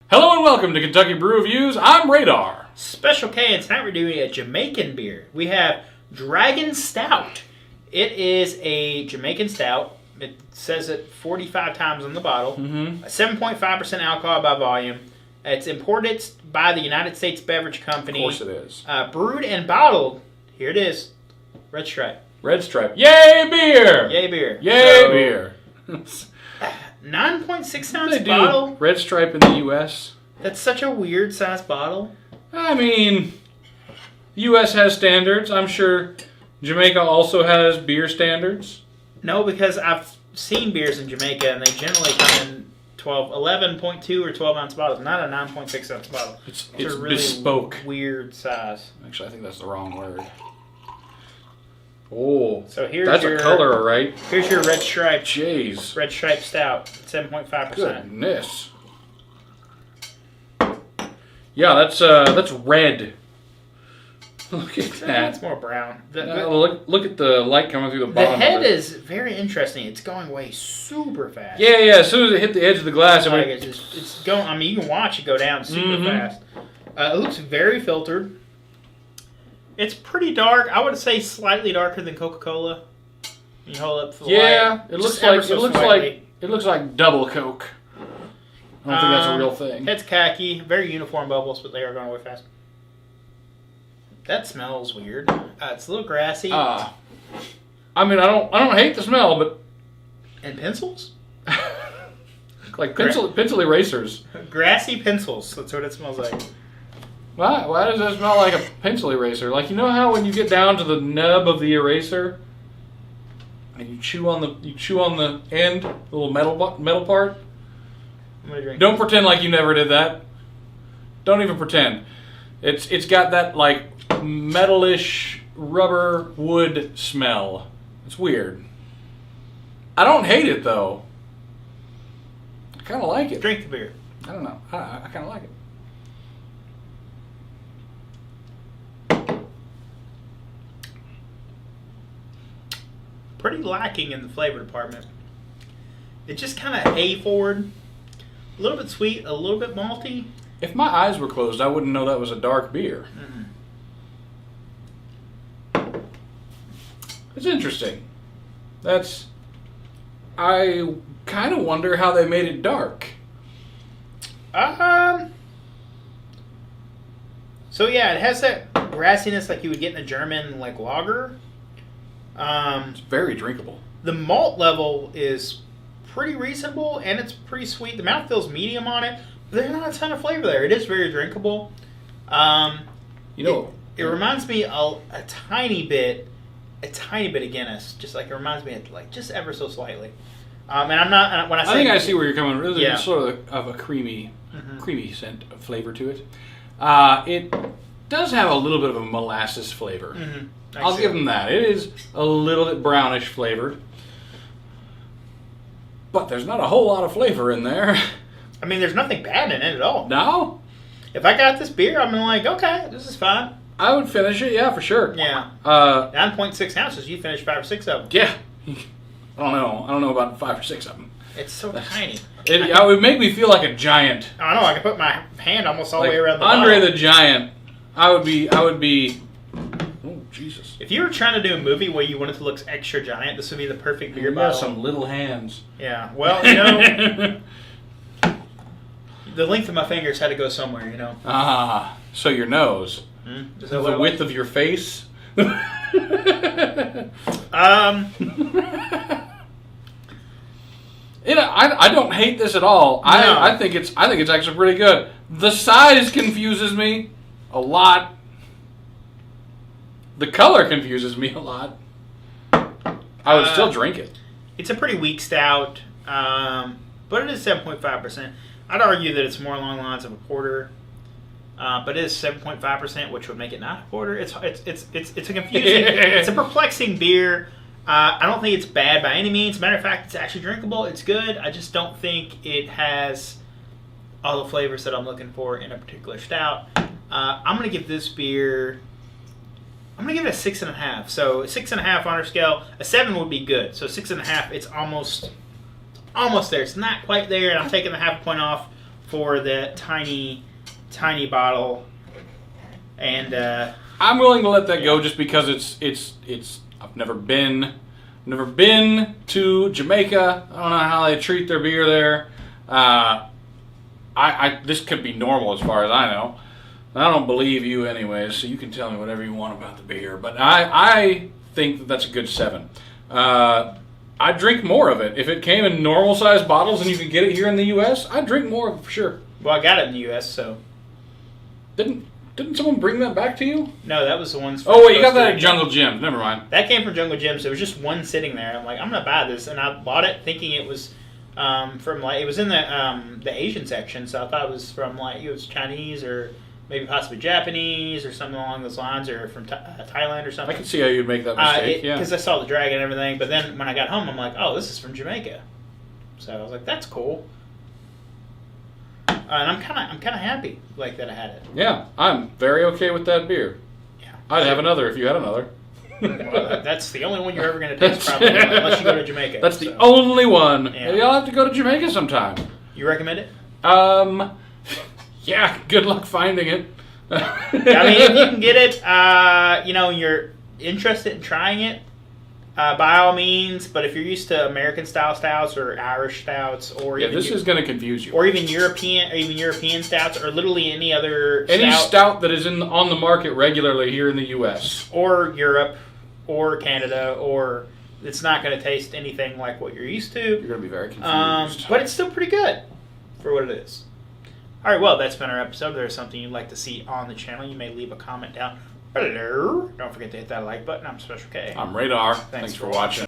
Hello and welcome to Kentucky Brew Reviews. I'm Radar. Special K, and tonight we're doing a Jamaican beer. We have Dragon Stout. It is a Jamaican stout. It says it 45 times on the bottle. 7.5% alcohol by volume. It's imported by the United States Beverage Company. Of course it is. Brewed and bottled. Here it is. Red Stripe. Red Stripe. Yay, beer! Yay, beer. Yay, beer. 9.6 ounce They do bottle. Red Stripe in the U.S. That's such a weird size bottle. I mean, U.S. has standards. I'm sure Jamaica also has beer standards. No, because I've seen beers in Jamaica and they generally come in 11.2 or 12 ounce bottles, not a 9.6 ounce bottle. It's a really bespoke. Weird size. Actually, I think that's the wrong word. Oh, so here's that's a color, all right. Here's your Red Stripe. Jeez. Red Stripe Stout, 7.5%. Goodness. Yeah, that's red. Look at that. That's more brown. Look at the light coming through the bottom. The head of it. is very interesting. It's going away super fast. Yeah. As soon as it hit the edge of the glass, it's going. I mean, you can watch it go down super fast. It looks very filtered. It's pretty dark. I would say slightly darker than Coca-Cola. You hold up the light. It looks like double Coke. I don't think that's a real thing. It's khaki, very uniform bubbles, but they are going away fast. That smells weird. It's a little grassy. I mean, I don't hate the smell, but and pencils, like pencil erasers. Grassy pencils. That's what it smells like. Why does that smell like a pencil eraser? Like, you know how when you get down to the nub of the eraser and you chew on the end, the little metal part? I'm gonna drink. Don't pretend like you never did that. Don't even pretend. It's got that like metalish rubber wood smell. It's weird. I don't hate it though. I kind of like it. Drink the beer. I don't know. I kind of like it. Pretty lacking in the flavor department. It's just kind of hay forward. A little bit sweet, a little bit malty. If my eyes were closed, I wouldn't know that was a dark beer. It's interesting. I kind of wonder how they made it dark. So yeah, it has that grassiness like you would get in a German like lager. It's very drinkable. The malt level is pretty reasonable and it's pretty sweet. The mouthfeel's medium on it, but there's not a ton of flavor there. It is very drinkable. It reminds me a tiny bit of Guinness. Just like it reminds me of like just ever so slightly. And I'm not when I say. I think I see where you're coming. There's Yeah. sort of a creamy scent of flavor to it. It does have a little bit of a molasses flavor. I'll give them that. It is a little bit brownish flavored. But there's not a whole lot of flavor in there. I mean, there's nothing bad in it at all. No? If I got this beer, I'm like, okay, this is fine. I would finish it, yeah, for sure. Yeah. 9.6 ounces, you finished 5 or 6 of them. Yeah. I don't know about 5 or 6 of them. It's so tiny. It would make me feel like a giant. I don't know, I can put my hand almost all the Like way around the Andre bottle. the Giant. I would be. Oh, Jesus. If you were trying to do a movie where you wanted to look extra giant, this would be the perfect beer You bottle. got some little hands. Yeah, well, you know, the length of my fingers had to go somewhere, you know. So your nose. Is The that width of your face. I don't hate this at all. No. I think it's actually pretty good. The size confuses me a lot. The color confuses me a lot. I would still drink it. It's a pretty weak stout, but it is 7.5%. I'd argue that it's more along the lines of a porter, but it is 7.5%, which would make it not a porter. It's a confusing, it's a perplexing beer. I don't think it's bad by any means. Matter of fact, it's actually drinkable. It's good. I just don't think it has all the flavors that I'm looking for in a particular stout. I'm going to give this beer... I'm going to give it a 6.5. So 6.5 on our scale. A 7 would be good. So 6.5, it's almost there. It's not quite there, and I'm taking the half a point off for the tiny bottle, and I'm willing to let that go just because it's. I've never been to Jamaica. I don't know how they treat their beer there. This could be normal as far as I know. I don't believe you anyways, so you can tell me whatever you want about the beer. But I think that that's a good 7. I'd drink more of it. If it came in normal sized bottles and you could get it here in the U.S., I'd drink more of it for sure. Well, I got it in the U.S., so... Didn't someone bring that back to you? No, that was the ones from... Oh, wait, you got that at Jungle Jim. Never mind. That came from Jungle Jim, so there was just one sitting there. I'm like, I'm going to buy this. And I bought it thinking it was from, like... It was in the Asian section, so I thought it was from, like, it was Chinese or maybe possibly Japanese or something along those lines, or from Thailand or something. I can see how you'd make that mistake, yeah. Because I saw the dragon and everything, but then when I got home, I'm like, oh, this is from Jamaica. So I was like, that's cool. And I'm kind of happy like that I had it. Yeah, I'm very okay with that beer. Yeah, I'd have another if you had another. Well, that's the only one you're ever going to taste, probably, unless you go to Jamaica. That's the only one. Yeah. Maybe I'll have to go to Jamaica sometime. You recommend it? Yeah. Good luck finding it. I mean, if you can get it, you're interested in trying it, by all means. But if you're used to American style stouts or Irish stouts, or this is going to confuse you, or even European stouts, or literally any other stout that is on the market regularly here in the U.S. or Europe or Canada, or it's not going to taste anything like what you're used to. You're going to be very confused, but it's still pretty good for what it is. All right, well, that's been our episode. If there's something you'd like to see on the channel, you may leave a comment down below. Don't forget to hit that like button. I'm Special K. I'm Radar. Thanks for watching.